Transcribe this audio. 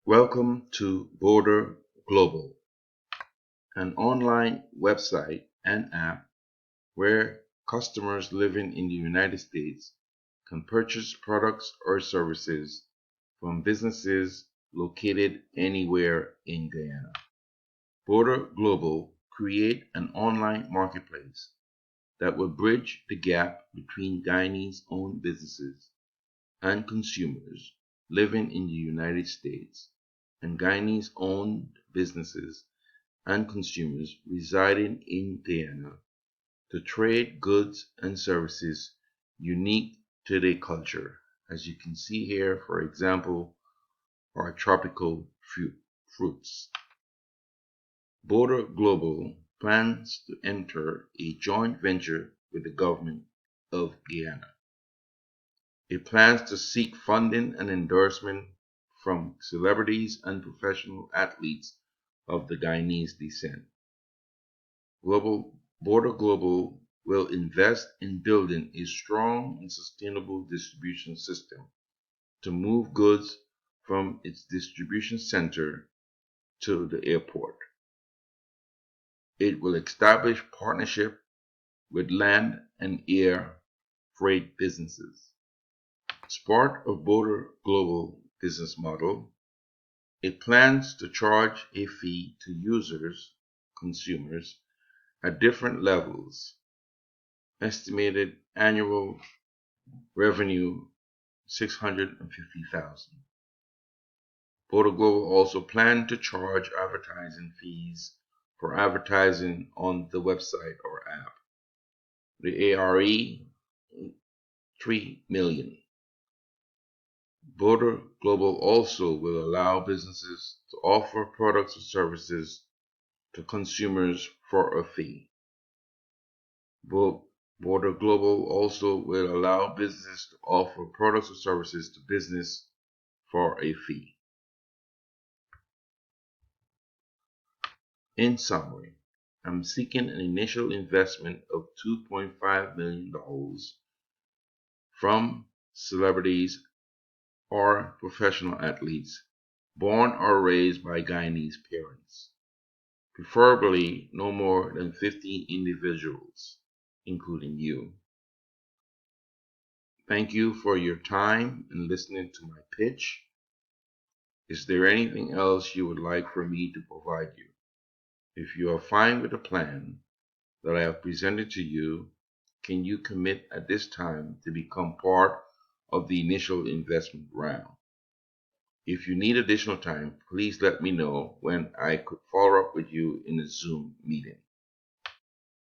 Welcome to Border Global, an online website and app where customers living in the United States can purchase products or services from businesses located anywhere in Guyana. Border Global create an online marketplace that will bridge the gap between Guyanese-owned businesses and consumers living in the United States and Guyanese-owned businesses and consumers residing in Guyana to trade goods and services unique to their culture. As you can see here, for example, are tropical fruits. Border Global plans to enter a joint venture with the government of Guyana. It plans to seek funding and endorsement from celebrities and professional athletes of the Guyanese descent. Border Global will invest in building a strong and sustainable distribution system to move goods from its distribution center to the airport. It will establish partnership with land and air freight businesses. As part of Border Global business model, it plans to charge a fee to consumers, at different levels. Estimated annual revenue $650,000. Border Global also planned to charge advertising fees for advertising on the website or app. The ARE $3 million. Border Global also will allow businesses to offer products or services to consumers for a fee. Border Global also will allow businesses to offer products or services to business for a fee. In summary, I'm seeking an initial investment of $2.5 million from celebrities or professional athletes born or raised by Guyanese parents, preferably no more than 15 individuals, including you. Thank you for your time and listening to my pitch. Is there anything else you would like for me to provide you? If you are fine with the plan that I have presented to you, can you commit at this time to become part of the initial investment round? If you need additional time, please let me know when I could follow up with you in a Zoom meeting.